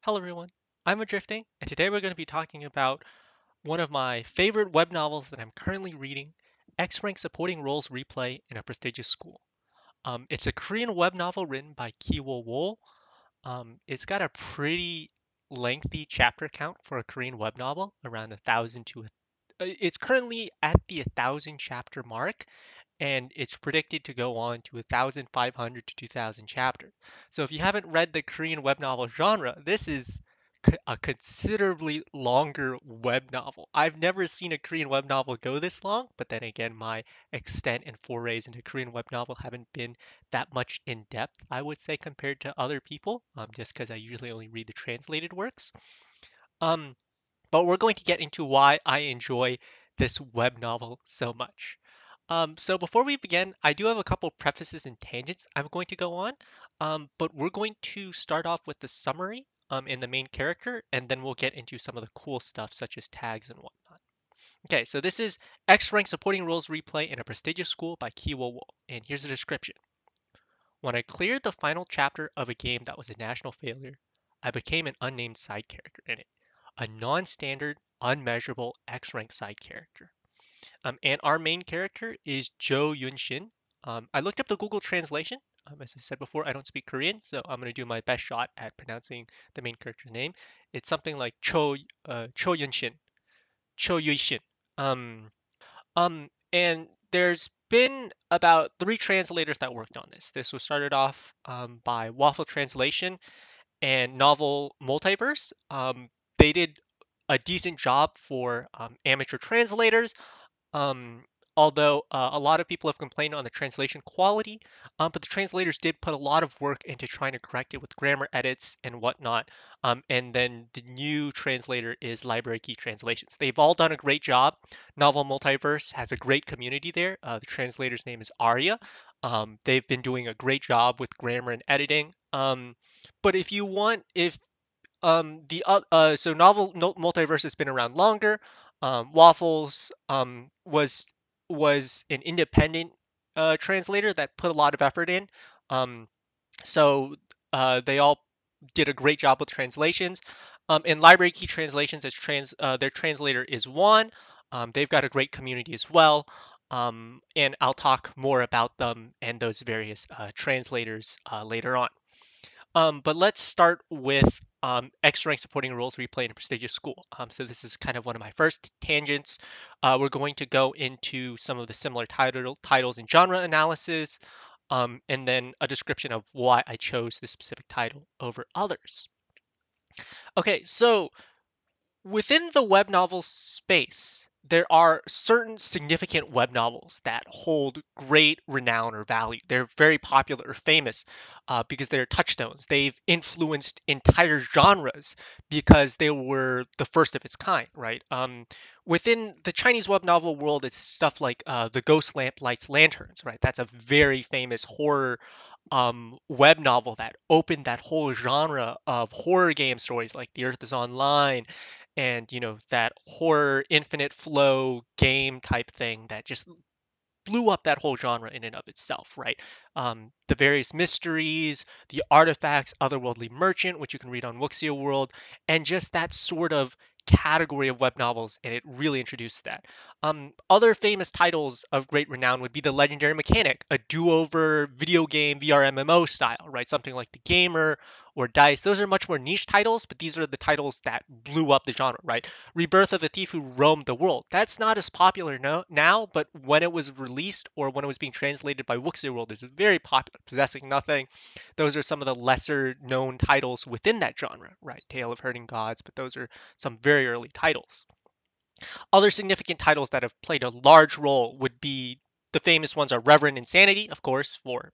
Hello everyone, I'm Adrifting, and today we're going to be talking about one of my favorite web novels that I'm currently reading, X-Rank Supporting Roles Replay in a Prestigious School. It's a Korean web novel written by Kiwo Wool. It's got a pretty lengthy chapter count for a Korean web novel, around 1,000 to it's currently at the 1,000 chapter mark, and it's predicted to go on to 1,500 to 2,000 chapters. So if you haven't read the Korean web novel genre, this is a considerably longer web novel. I've never seen a Korean web novel go this long, but then again, my extent and forays into Korean web novel haven't been that much in depth, I would say, compared to other people, just because I usually only read the translated works. Um, but we're going to get into why I enjoy this web novel so much. So before we begin, I do have a couple prefaces and tangents I'm going to go on, but we're going to start off with the summary and the main character, and then we'll get into some of the cool stuff such as tags and whatnot. Okay, so this is X-Rank Supporting Roles Replay in a Prestigious School by Kiwo Wool, and here's the description. When I cleared the final chapter of a game that was a national failure, I became an unnamed side character in it, a non-standard, unmeasurable X-rank side character. And our main character is Euishin. I looked up the Google translation. As I said before, I don't speak Korean, so I'm going to do my best shot at pronouncing the main character's name. It's something like Cho Yunshin, Cho Yuishin. And there's been about three translators that worked on this. This was started off by Waffle Translation and Novelmultiverse. They did a decent job for amateur translators, um, although a lot of people have complained on the translation quality, but the translators did put a lot of work into trying to correct it with grammar edits and whatnot. And then the new translator is Library Key Translations. They've all done a great job. Novel Multiverse has a great community there. The translator's name is Arya. They've been doing a great job with grammar and editing. But if you want, if the so multiverse has been around longer. Waffles was an independent translator that put a lot of effort in. Um, so they all did a great job with translations. In Library Key Translations, their translator is Juan. They've got a great community as well. And I'll talk more about them and those various translators later on. But let's start with X-Rank Supporting Roles Replay in a Prestigious School. So this is kind of one of my first tangents. We're going to go into some of the similar titles and genre analysis, and then a description of why I chose this specific title over others. Okay, so within the web novel space, there are certain significant web novels that hold great renown or value. They're very popular or famous because they're touchstones. They've influenced entire genres because they were the first of its kind, right? Within the Chinese web novel world, it's stuff like The Ghost Lamp Lights Lanterns, right? That's a very famous horror web novel that opened that whole genre of horror game stories like The Earth is Online and that horror infinite flow game type thing that just blew up that whole genre in and of itself, right? The various mysteries, the artifacts, Otherworldly Merchant, which you can read on Wuxia World, and just that sort of category of web novels, and it really introduced that. Other famous titles of great renown would be The Legendary Mechanic, a do-over video game VR MMO style, right? Something like The Gamer or Dice. Those are much more niche titles, but these are the titles that blew up the genre, right? Rebirth of the Thief Who Roamed the World. That's not as popular now, but when it was released or when it was being translated by Wuxia World, it's very popular. Possessing Nothing. Those are some of the lesser known titles within that genre, right? Tale of Herding Gods, but those are some very early titles. Other significant titles that have played a large role would be the famous ones are Reverend Insanity, of course, for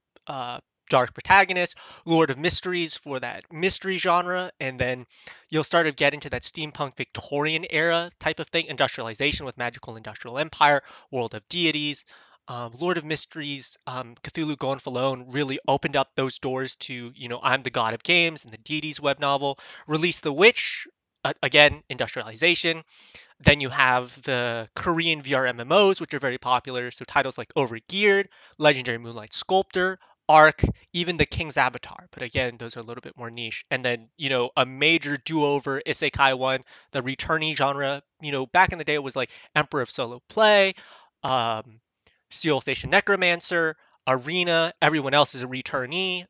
dark protagonist, Lord of Mysteries for that mystery genre, and then you'll start to get into that steampunk Victorian era type of thing, industrialization with Magical Industrial Empire, World of Deities. Lord of Mysteries, Cthulhu Gone Alone really opened up those doors to, I'm the God of Games and the Deities web novel. Release the Witch, again, industrialization. Then you have the Korean VR MMOs, which are very popular. So titles like Overgeared, Legendary Moonlight Sculptor, arc, even the King's Avatar. But again, those are a little bit more niche. And then, a major do-over isekai one, the returnee genre. Back in the day, it was like Emperor of Solo Play, um, Seal Station Necromancer, Arena. Everyone else is a returnee.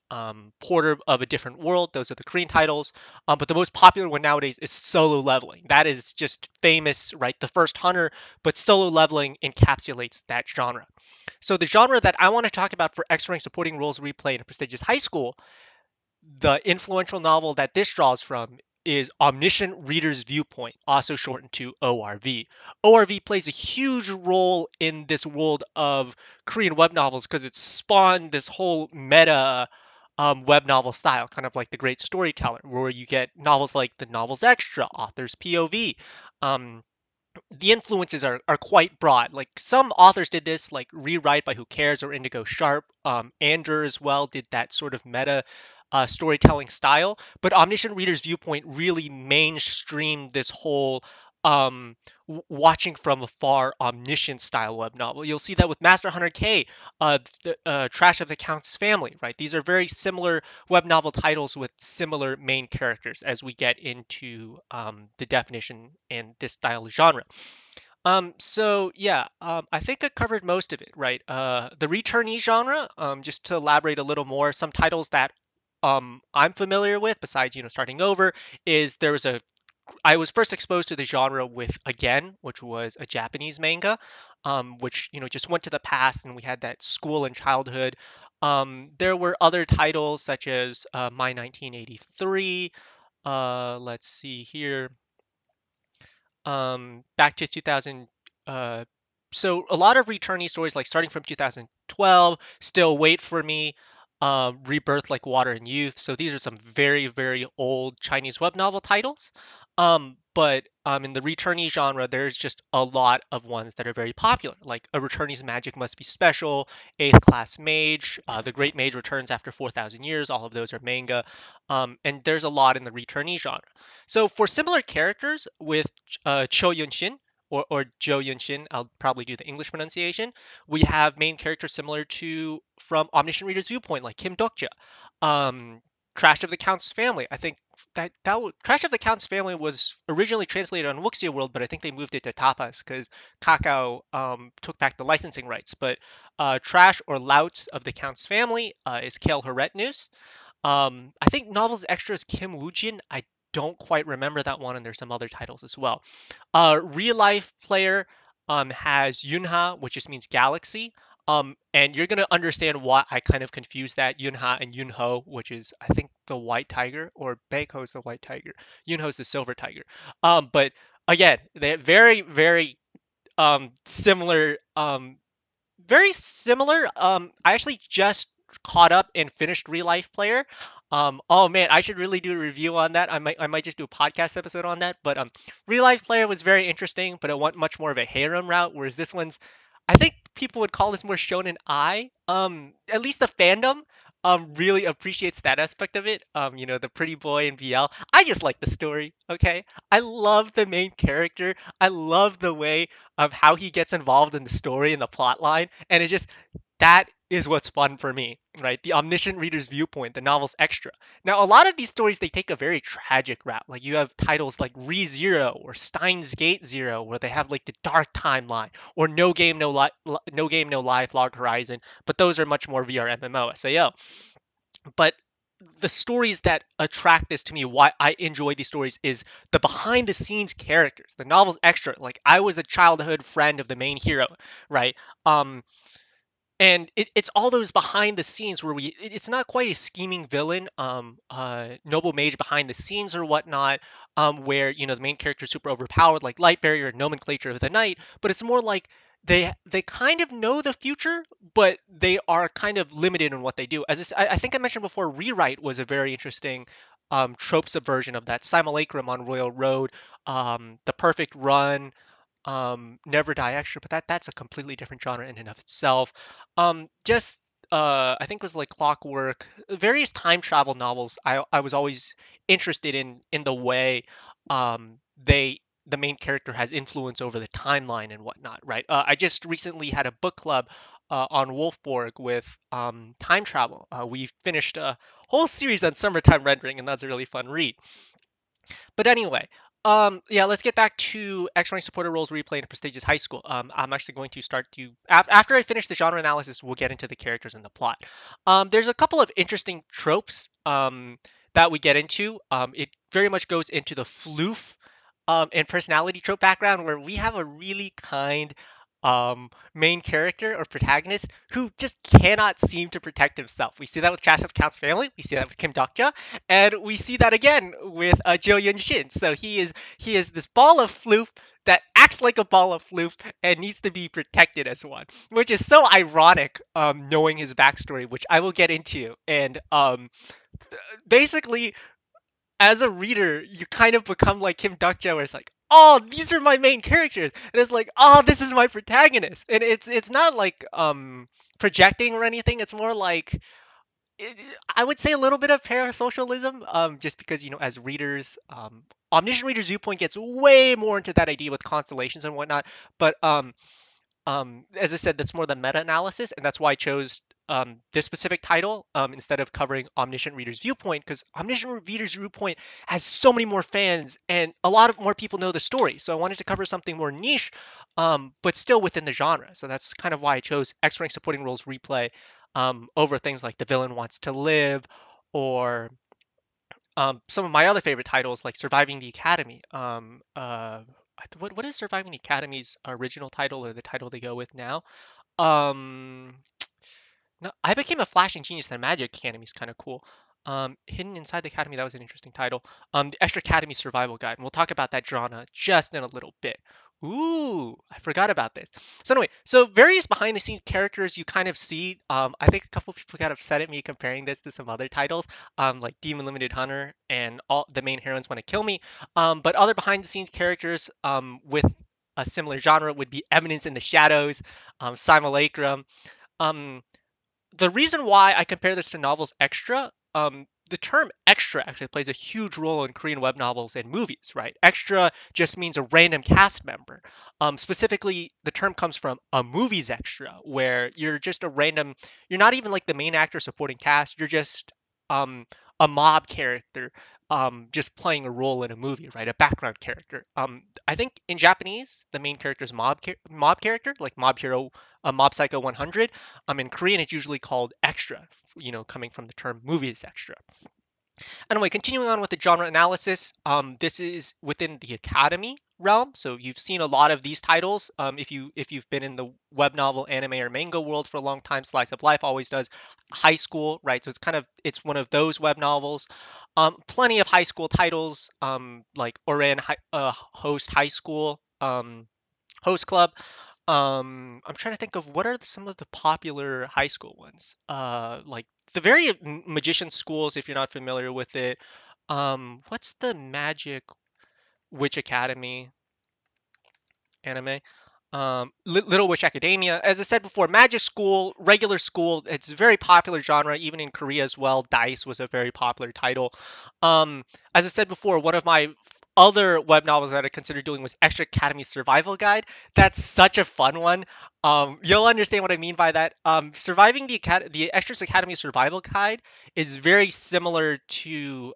Porter of a Different World. Those are the Korean titles. But the most popular one nowadays is Solo Leveling. That is just famous, right? The first hunter, but Solo Leveling encapsulates that genre. So the genre that I want to talk about for X-Rank supporting roles replay in a prestigious high school, the influential novel that this draws from is Omniscient Reader's Viewpoint, also shortened to ORV. ORV plays a huge role in this world of Korean web novels because it spawned this whole meta web novel style, kind of like The Great Storyteller, where you get novels like the Novels Extra, Author's POV. Um, the influences are quite broad. Like some authors did this, like Rewrite by Who Cares or Indigo Sharp. Ander as well did that sort of meta storytelling style. But Omniscient Reader's Viewpoint really mainstreamed this whole watching from afar omniscient style web novel. You'll see that with Master Hunter K, the Trash of the Count's Family, right? These are very similar web novel titles with similar main characters as we get into the definition and this style of genre. So yeah, I think I covered most of it, right? The returnee genre, just to elaborate a little more, some titles that I'm familiar with, besides starting over, is there was a I was first exposed to the genre with Again, which was a Japanese manga, which just went to the past, and we had that school and childhood. There were other titles such as My 1983. Let's see here. Back to 2000. Uh, so a lot of returnee stories, like starting from 2012, Still Wait for Me, Rebirth Like Water and Youth. So these are some very, very old Chinese web novel titles. But in the returnee genre, there's just a lot of ones that are very popular, like A Returnee's Magic Must Be Special, Eighth Class Mage, The Great Mage Returns After 4,000 Years. All of those are manga. And there's a lot in the returnee genre. So for similar characters with Cho Yun-shin or Jo Yun-shin, I'll probably do the English pronunciation. We have main characters similar to from Omniscient Reader's Viewpoint, like Kim Dokja. Um, Trash of the Count's Family. I think Trash of the Count's Family was originally translated on Wuxia World, but I think they moved it to Tapas because Kakao took back the licensing rights. But Trash or Louts of the Count's Family is Kale Heretnus. I think Novels Extra is Kim Woojin. I don't quite remember that one, and there's some other titles as well. Real life player has Yunha, which just means galaxy. And you're gonna understand why I kind of confuse that Yunha and Yunho, which is I think the white tiger, or Beiko's the white tiger. Yunho's the silver tiger. But again, they're very, similar. Very similar. I actually just caught up and finished Real Life Player. Oh man, I should really do a review on that. I might just do a podcast episode on that. But Real Life Player was very interesting, but it went much more of a harem route, whereas this one's, I think people would call this more shonen ai. At least the fandom really appreciates that aspect of it. The pretty boy in BL. I just like the story. Okay, I love the main character. I love the way of how he gets involved in the story and the plot line, and it's just that is what's fun for me, right? The omniscient reader's viewpoint, the novel's extra. Now, a lot of these stories they take a very tragic route. Like you have titles like Re Zero or Steins Gate Zero, where they have like the dark timeline, or No Game No Life, No Game No Life, Log Horizon. But those are much more VR MMO SAO. But the stories that attract this to me, why I enjoy these stories, is the behind the scenes characters. The novel's extra. Like I was a childhood friend of the main hero, right? Um, and it's all those behind the scenes where it's not quite a scheming villain, noble mage behind the scenes or whatnot, where the main character is super overpowered, like Light Barrier, Nomenclature of the Night, but it's more like they kind of know the future, but they are kind of limited in what they do. I think I mentioned before, Rewrite was a very interesting trope subversion of that. Simulacrum on Royal Road, The Perfect Run, Never Die Extra, but that's a completely different genre in and of itself. Just I think it was like Clockwork, various time travel novels. I was always interested in the way they the main character has influence over the timeline and whatnot, right? I just recently had a book club on Wolfborg with time travel. We finished a whole series on summertime rendering, and that's a really fun read. But anyway, yeah, let's get back to X-Rank supporter roles replayed in prestigious high school. I'm actually going to start to after I finish the genre analysis, we'll get into the characters and the plot. There's a couple of interesting tropes that we get into. It very much goes into the floof and personality trope background where we have a really kind main character or protagonist who just cannot seem to protect himself. We see that with Crash of Count's family. We see that with Kim Dokja, and we see that again with Euishin. So he is this ball of floof that acts like a ball of floof and needs to be protected as one, which is so ironic. Knowing his backstory, which I will get into, and basically as a reader, you kind of become like Kim Dokja, where it's like, oh, these are my main characters, and it's like, oh, this is my protagonist, and it's not like projecting or anything. It's more like I would say a little bit of parasocialism, just because as readers, omniscient readers' viewpoint gets way more into that idea with constellations and whatnot. But as I said, that's more the meta-analysis, and that's why I chose this specific title instead of covering Omniscient Reader's Viewpoint, because Omniscient Reader's Viewpoint has so many more fans, and a lot of more people know the story. So I wanted to cover something more niche, but still within the genre. So that's kind of why I chose X-Rank Supporting Roles Replay over things like The Villain Wants to Live, or some of my other favorite titles like Surviving the Academy. What is Surviving the Academy's original title, or the title they go with now? Um, no, I Became a Flashing Genius in the Magic Academy is kind of cool. Hidden Inside the Academy, that was an interesting title. The Extra Academy Survival Guide, and we'll talk about that genre just in a little bit. Ooh, I forgot about this. So anyway, so various behind the scenes characters you kind of see. I think a couple people got upset at me comparing this to some other titles, like Demon Limited Hunter and all the main heroines want to kill me. But other behind the scenes characters with a similar genre would be Eminence in the Shadows, Simulacrum. Um, the reason why I compare this to novels extra, the term extra actually plays a huge role in Korean web novels and movies, right? Extra just means a random cast member. Specifically, the term comes from a movie's extra, where you're just a random, you're not even like the main actor supporting cast, you're just um, a mob character. Just playing a role in a movie, right? A background character. I think in Japanese, the main character is mob character, like Mob Hero, Mob Psycho 100. In Korean, it's usually called extra, coming from the term movies extra. Anyway, continuing on with the genre analysis, this is within the academy realm, so you've seen a lot of these titles. If you've been in the web novel, anime, or manga world for a long time, Slice of Life always does high school, right? So it's one of those web novels. Plenty of high school titles, like Oran Host High School, Host Club. I'm trying to think of what are some of the popular high school ones. Like the very magician schools, if you're not familiar with it. What's the Magic Witch Academy anime? Little Witch Academia. As I said before, magic school, regular school, it's a very popular genre, even in Korea as well. Dice was a very popular title. As I said before, one of my other web novels that I considered doing was Extra Academy Survival Guide. That's such a fun one. You'll understand what I mean by that. Surviving the Extras Academy Survival Guide is very similar to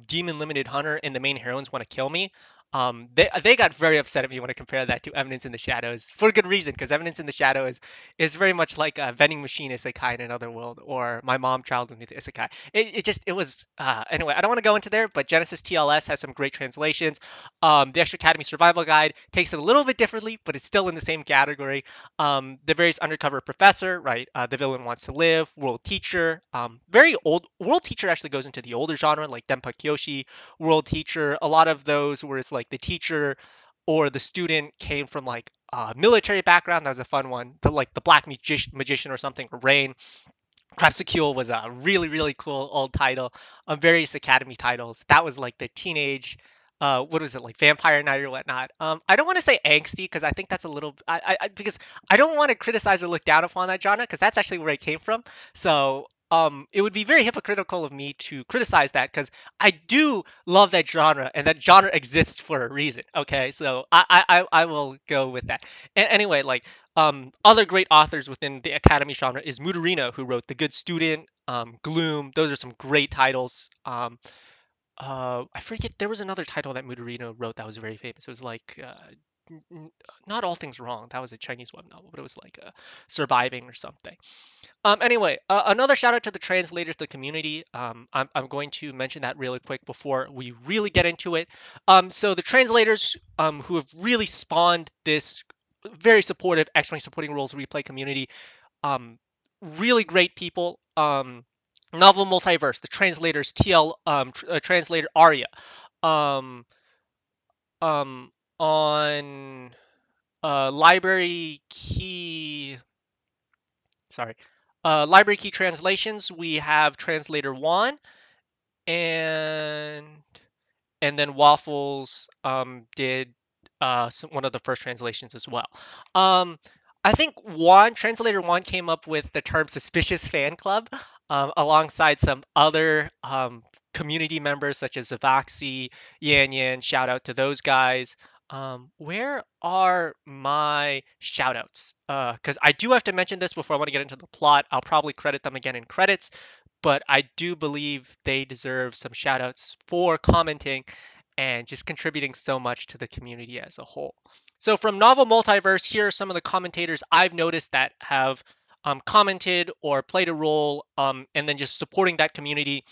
Demon Limited Hunter and the main heroines want to kill me. They got very upset at me when I compare that to Eminence in the Shadows for good reason, because Eminence in the Shadows is very much like a vending machine isekai in another world, or my mom child with isekai. It was anyway. I don't want to go into there, but Genesis TLS has some great translations. The Extra Academy Survival Guide takes it a little bit differently, but it's still in the same category. The various undercover professor, right? The villain wants to live. World teacher, very old. World teacher actually goes into the older genre, like Denpa Kyoshi, world teacher. A lot of those where it's like the teacher or the student came from like a military background. That was a fun one. The black magician or something, or Rain. Crapsicule was a really, really cool old title. Various Academy titles. That was like the teenage, what was it, like Vampire Night or whatnot. I don't want to say angsty because I think that's a little, because I don't want to criticize or look down upon that genre because that's actually where it came from. So it would be very hypocritical of me to criticize that because I do love that genre and that genre exists for a reason. Okay, so I will go with that. And anyway, like Other great authors within the academy genre is Murarino, who wrote The Good Student, Gloom. Those are some great titles. I forget, there was another title that Murarino wrote that was very famous. It was like not All Things Wrong. That was a Chinese web novel, but it was like Surviving or something. Anyway, another shout out to the translators, the community. I'm going to mention that really quick before we really get into it. So the translators who have really spawned this very supportive X-Wing supporting roles replay community. Um, really great people. Novel Multiverse, the translators, translator Arya. Um, um, on library key, sorry, library key translations, we have translator Juan and then Waffles did one of the first translations as well. Um, I think translator Juan came up with the term suspicious fan club alongside some other community members such as Zavaxi, Yan Yan. Shout out to those guys. Where are my shout outs? Because I do have to mention this before I want to get into the plot. I'll probably credit them again in credits, but I do believe they deserve some shout outs for commenting and just contributing so much to the community as a whole. So, from Novel Multiverse, here are some of the commentators I've noticed that have commented or played a role, and then just supporting that community.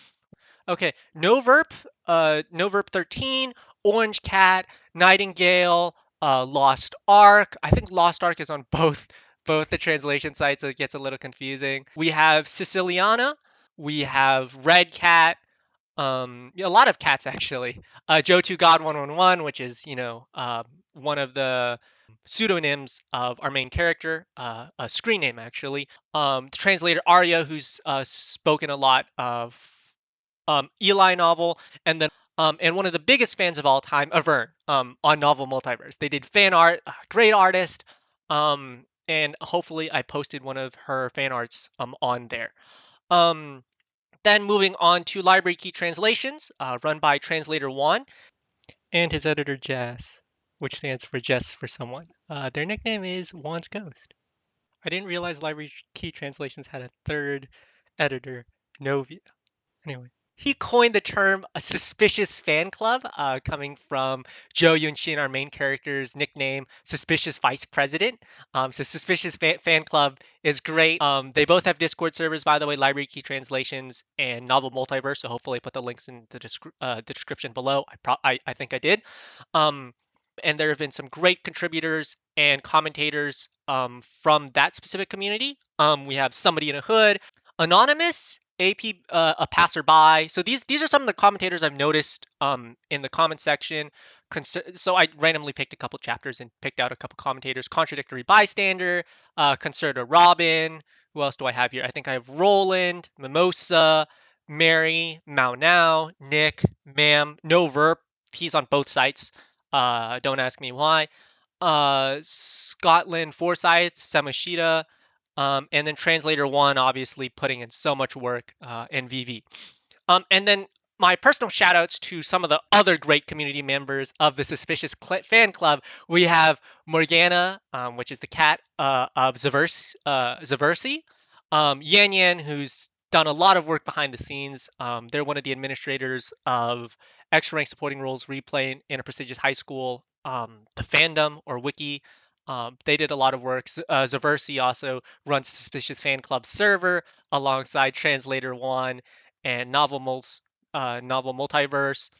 Okay, Noverp 13, Orange Cat, Nightingale, Lost Ark. I think Lost Ark is on both the translation sites, so it gets a little confusing. We have Siciliana, we have Red Cat, yeah, a lot of cats actually. Joe Two God 111, which is one of the pseudonyms of our main character, a screen name actually. The translator Arya, who's spoken a lot of Eli novel, and one of the biggest fans of all time, Avern, on Novel Multiverse. They did fan art, great artist, and hopefully I posted one of her fan arts on there. Then moving on to Library Key Translations, run by translator Juan and his editor Jess, which stands for Jess for someone. Their nickname is Juan's Ghost. I didn't realize Library Key Translations had a third editor, Novia. Anyway, he coined the term a suspicious fan club, coming from Joe Yunshin, our main character's nickname, suspicious vice president. So suspicious fan club is great. They both have Discord servers, by the way, Library Key Translations and Novel Multiverse. So hopefully I put the links in the description below. I think I did. Um, and there have been some great contributors and commentators from that specific community. We have Somebody in a Hood, Anonymous, a passerby. So these are some of the commentators I've noticed in the comment section. So I randomly picked a couple chapters and picked out a couple commentators. Contradictory bystander, Concerta Robin. Who else do I have here? I think I have Roland, Mimosa, Mary, Mao Now, Nick, Ma'am, No Verp. He's on both sites. Don't ask me why. Scotland, Forsyth, Samashita, and then translator one, obviously putting in so much work, and VV. And then my personal shout outs to some of the other great community members of the Suspicious Fan Club. We have Morgana, which is the cat of Zaversi. Yan Yan, who's done a lot of work behind the scenes. They're one of the administrators of X rank supporting roles replay in a prestigious high school. The fandom or wiki. They did a lot of work. Zaversi also runs a Suspicious Fan Club server alongside Translator One and Novel Multiverse.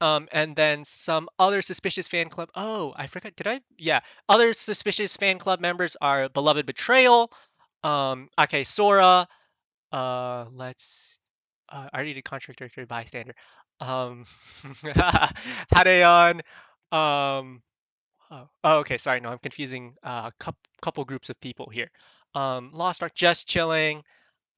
And then some other Suspicious Fan Club. Oh, I forgot. Did I? Yeah. Other Suspicious Fan Club members are Beloved Betrayal, Ake Sora. Let's. I already did Contradictory Bystander. Um, Hadeon. Okay. Sorry. No, I'm confusing a couple groups of people here. Lost Ark, Just Chilling.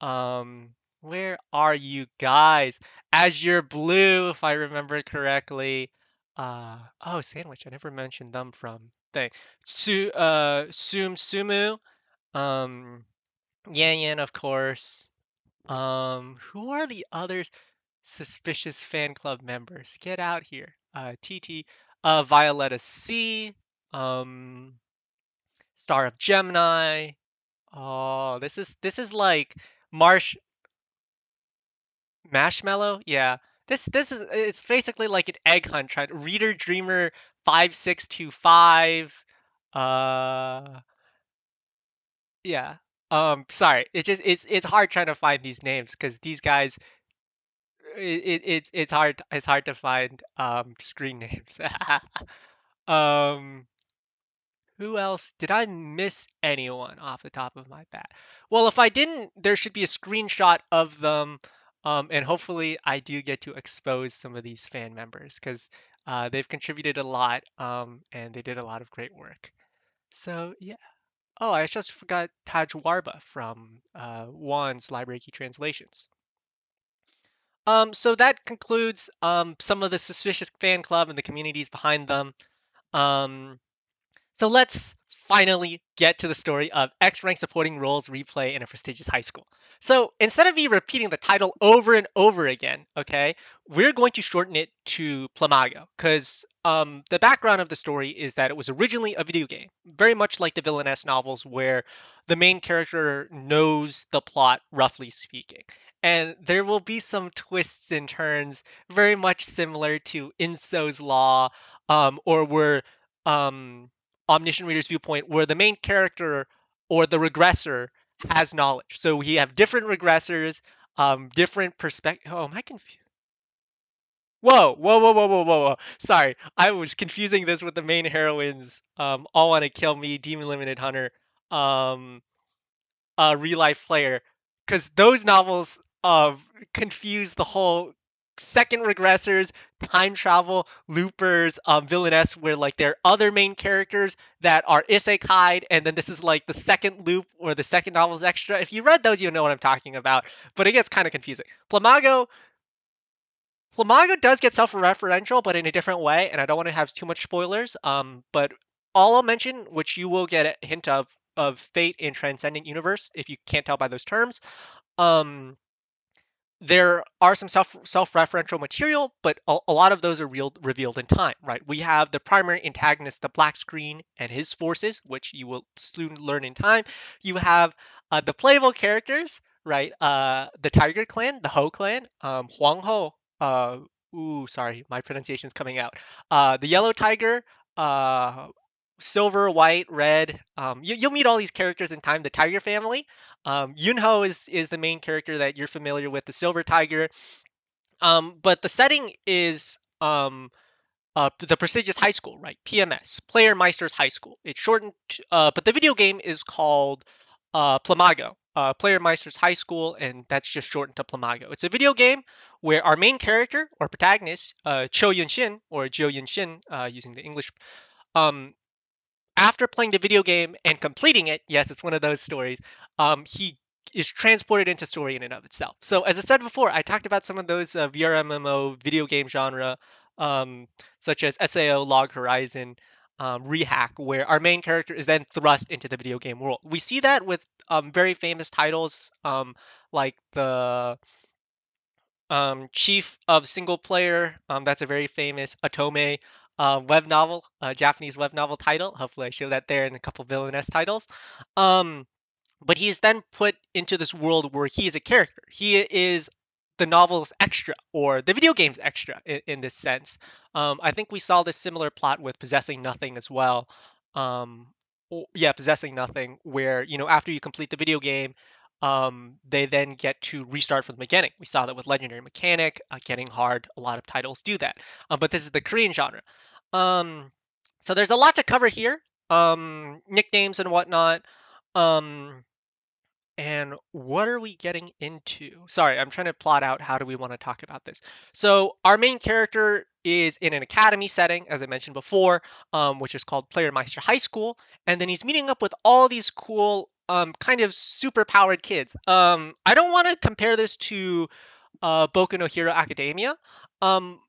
Um, where are you guys? Azure Blue, if I remember correctly. Oh, Sandwich. I never mentioned them from thing. Sumu. Um, Yan Yan, of course. Who are the others? Suspicious fan club members. Get out here. TT. Violetta C. Um, Star of Gemini. Oh, this is like Marsh Marshmallow. Yeah. This is it's basically like an egg hunt. Trying Reader Dreamer 5625. Uh, yeah. Sorry. It's hard trying to find these names because these guys it's hard to find screen names. um Who else? Did I miss anyone off the top of my bat? Well, if I didn't, there should be a screenshot of them, and hopefully I do get to expose some of these fan members because they've contributed a lot, and they did a lot of great work. So yeah. Oh, I just forgot Taj Warba from Juan's Library Key Translations. So that concludes some of the Suspicious Fan Club and the communities behind them. Um, So let's finally get to the story of X rank supporting roles replay in a prestigious high school. So instead of me repeating the title over and over again, okay, we're going to shorten it to Plamago because the background of the story is that it was originally a video game, very much like the villainess novels, where the main character knows the plot, roughly speaking. And there will be some twists and turns, very much similar to Inso's Law, or where um, omniscient reader's viewpoint where the main character or the regressor has knowledge. So we have different regressors, different perspective. Oh, am I confused? Whoa, whoa, whoa, whoa, whoa, whoa, whoa. Sorry, I was confusing this with the main heroines. All Want to Kill Me, Demon Limited Hunter. Um, Real Life Player, because those novels confuse the whole second regressors, time travel, loopers, villainess, where like there are other main characters that are isekai, and then this is like the second loop or the second novel's extra. If you read those, you know what I'm talking about, but it gets kind of confusing. Plamago does get self-referential, but in a different way, and I don't want to have too much spoilers. But all I'll mention, which you will get a hint of Fate in Transcendent Universe, if you can't tell by those terms. Um, there are some self-referential material, but a lot of those are revealed in time, right? We have the primary antagonist, the Black Screen, and his forces, which you will soon learn in time. You have the playable characters, right? The Tiger Clan, the Ho Clan, Huang Ho. Sorry, my pronunciation's coming out. The Yellow Tiger, uh, Silver, White, Red. You'll meet all these characters in time. The Tiger family, Yunho is the main character that you're familiar with, the Silver Tiger. But the setting is the prestigious high school, right? PMS, Player Meisters High School. It's shortened, but the video game is called Plamago, Player Meisters High School, and that's just shortened to Plamago. It's a video game where our main character or protagonist, Cho Yunshin or Jo Yunshin, using the English, um, after playing the video game and completing it, yes, it's one of those stories. He is transported into story in and of itself. So, as I said before, I talked about some of those VRMMO video game genre, such as SAO, Log Horizon, Rehack, where our main character is then thrust into the video game world. We see that with very famous titles like the Chief of Single Player. That's a very famous Otome web novel, Japanese web novel title. Hopefully, I show that there in a couple villainess titles. Um, but he is then put into this world where he is a character. He is the novel's extra or the video game's extra in this sense. I think we saw this similar plot with Possessing Nothing as well. Yeah, Possessing Nothing, where after you complete the video game, they then get to restart from the beginning. We saw that with Legendary Mechanic, Getting Hard. A lot of titles do that, but this is the Korean genre. Um, so there's a lot to cover here. Nicknames and whatnot. Um, and what are we getting into? Sorry, I'm trying to plot out how do we want to talk about this. So our main character is in an academy setting, as I mentioned before, which is called Player Meister High School, and then he's meeting up with all these cool, kind of super powered kids. I don't want to compare this to Boku no Hero Academia, um,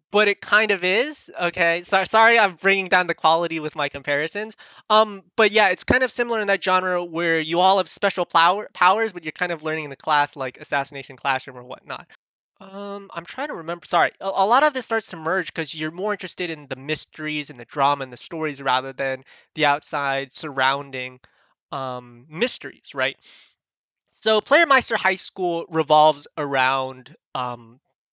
but it kind of is. Okay, sorry, I'm bringing down the quality with my comparisons. But yeah, it's kind of similar in that genre where you all have special powers, but you're kind of learning in the class like Assassination Classroom or whatnot. I'm trying to remember. Sorry, a lot of this starts to merge because you're more interested in the mysteries and the drama and the stories rather than the outside surrounding mysteries, right? So Playermeister High School revolves around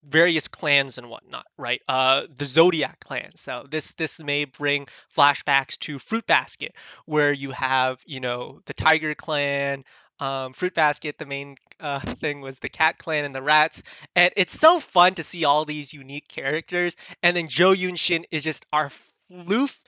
various clans and whatnot, right? The Zodiac clan. So this may bring flashbacks to Fruit Basket, where you have the Tiger clan. Fruit Basket, the main thing was the Cat Clan and the Rats, and it's so fun to see all these unique characters. And then Joe Yunshin is just our floof,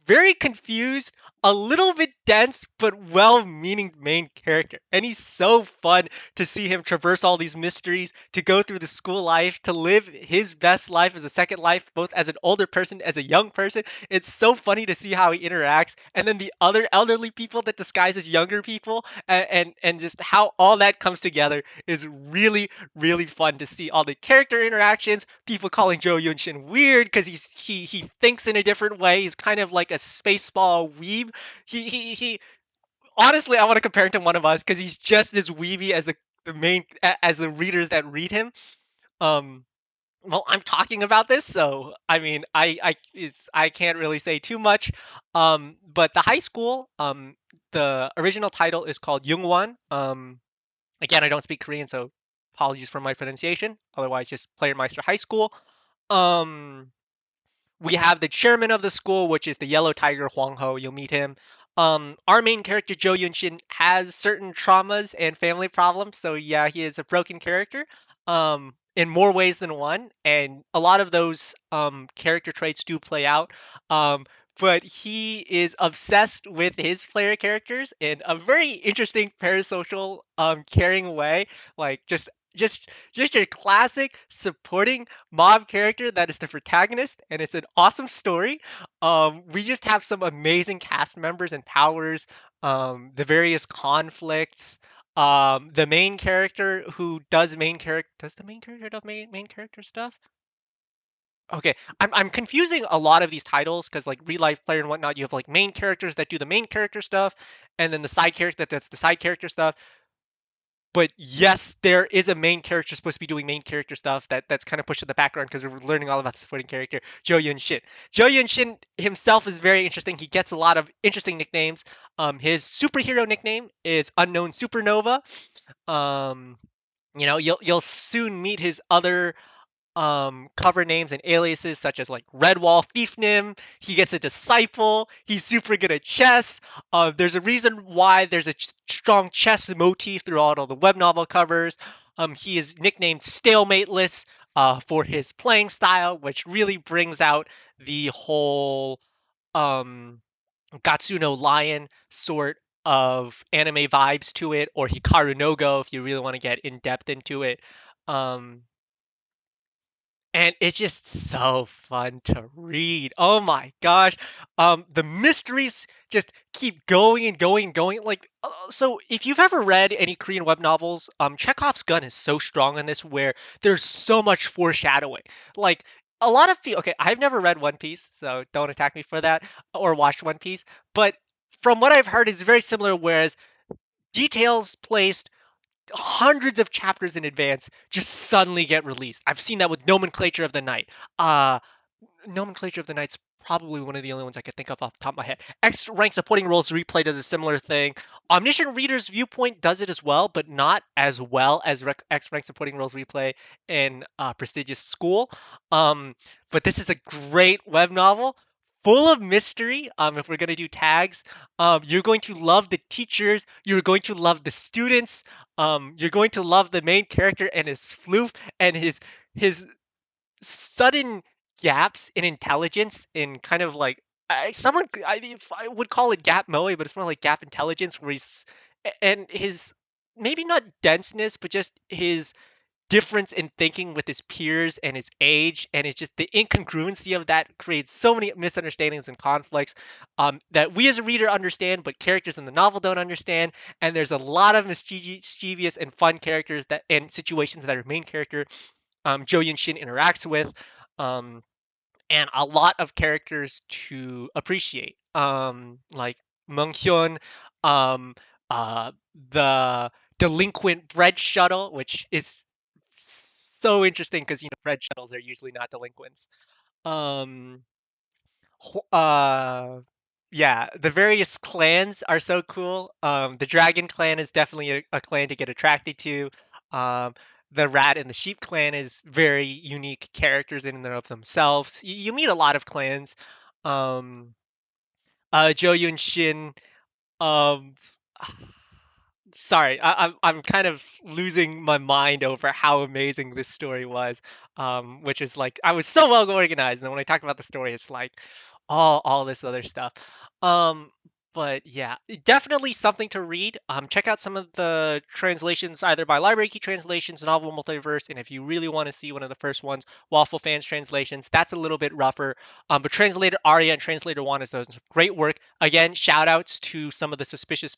very confused, a little bit dense, but well-meaning main character. And he's so fun to see him traverse all these mysteries, to go through the school life, to live his best life as a second life, both as an older person, as a young person. It's so funny to see how he interacts. And then the other elderly people that disguise as younger people, and just how all that comes together is really, really fun to see. All the character interactions, people calling Joe Yunshin weird because he thinks in a different way. He's kind of like a spaceball weeb. He honestly, I want to compare him to one of us because he's just as weeby as the main as the readers that read him. Um, well, I'm talking about this, so I mean, I can't really say too much. But the high school, the original title is called Youngwon. Again, I don't speak Korean, so apologies for my pronunciation. Otherwise, just Playermeister High School. Um, we have the chairman of the school, which is the Yellow Tiger Huang Ho. You'll meet him. Our main character Jo Yunshin has certain traumas and family problems, so yeah, he is a broken character. In more ways than one, and a lot of those character traits do play out. Um, but he is obsessed with his player characters in a very interesting parasocial, caring way. Like just your classic supporting mob character that is the protagonist, and it's an awesome story. We just have some amazing cast members and powers, the various conflicts. The main character who does the main character do main character stuff? Okay, I'm confusing a lot of these titles because like real life player and whatnot, you have like main characters that do the main character stuff, and then the side character that's the side character stuff. But yes, there is a main character supposed to be doing main character stuff that's kind of pushed to the background because we're learning all about the supporting character, Jo Yun Shin. Jo Yun Shin himself is very interesting. He gets a lot of interesting nicknames. His superhero nickname is Unknown Supernova. Um, you'll soon meet his other cover names and aliases such as like Redwall Thiefnim. He gets a disciple. He's super good at chess. There's a reason why there's a strong chess motif throughout all the web novel covers. He is nicknamed Stalemateless for his playing style, which really brings out the whole um, Gatsuno Lion sort of anime vibes to it, or Hikaru no Go if you really want to get in depth into it. Um, and it's just so fun to read. Oh my gosh. The mysteries just keep going and going and going. Like, so if you've ever read any Korean web novels, Chekhov's gun is so strong in this where there's so much foreshadowing. Like, a lot of people, okay, I've never read One Piece, so don't attack me for that, or watched One Piece, but from what I've heard, it's very similar, whereas details placed hundreds of chapters in advance just suddenly get released. I've seen that with Nomenclature of the Night. Uh, Nomenclature of the Night's probably one of the only ones I could think of off the top of my head. X Rank Supporting Roles Replay does a similar thing. Omniscient Reader's Viewpoint does it as well, but not as well as X Rank Supporting Roles Replay in Prestigious School. Um, but this is a great web novel. Full of mystery. If we're gonna do tags, you're going to love the teachers. You're going to love the students. You're going to love the main character and his floof and his sudden gaps in intelligence in kind of like I would call it gap moe, but it's more like gap intelligence where and his maybe not denseness, but just his difference in thinking with his peers and his age, and it's just the incongruency of that creates so many misunderstandings and conflicts that we as a reader understand, but characters in the novel don't understand. And there's a lot of mischievous and fun characters that and situations that our main character Jo Yun Shin interacts with, um, and a lot of characters to appreciate, like Mung Hyun, um, the delinquent bread shuttle, which is so interesting because red shuttles are usually not delinquents. Um, uh, yeah, the various clans are so cool. The dragon clan is definitely a clan to get attracted to. Um, the rat and the sheep clan is very unique characters in and of themselves. You meet a lot of clans. Um, Euishin. Um, sorry, I'm kind of losing my mind over how amazing this story was. Which is like I was so well organized, and then when I talk about the story, it's like all this other stuff. Um, but yeah, definitely something to read. Check out some of the translations either by Library Key Translations, Novel Multiverse, and if you really want to see one of the first ones, Waffle Fans translations. That's a little bit rougher. But Translator Arya and Translator Juan is those great work. Again, shout outs to some of the Suspicious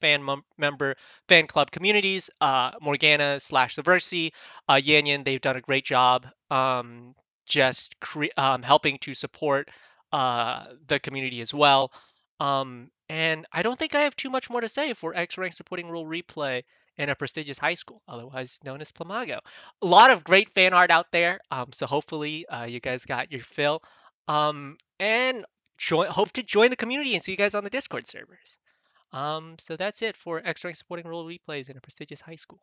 member fan club communities, Morgana slash Subversi, Yanyan. They've done a great job just helping to support the community as well. And I don't think I have too much more to say for X rank supporting role replay in a prestigious high school, otherwise known as Plamago. A lot of great fan art out there, so hopefully you guys got your fill. And hope to join the community and see you guys on the Discord servers. So that's it for X rank supporting role replays in a prestigious high school.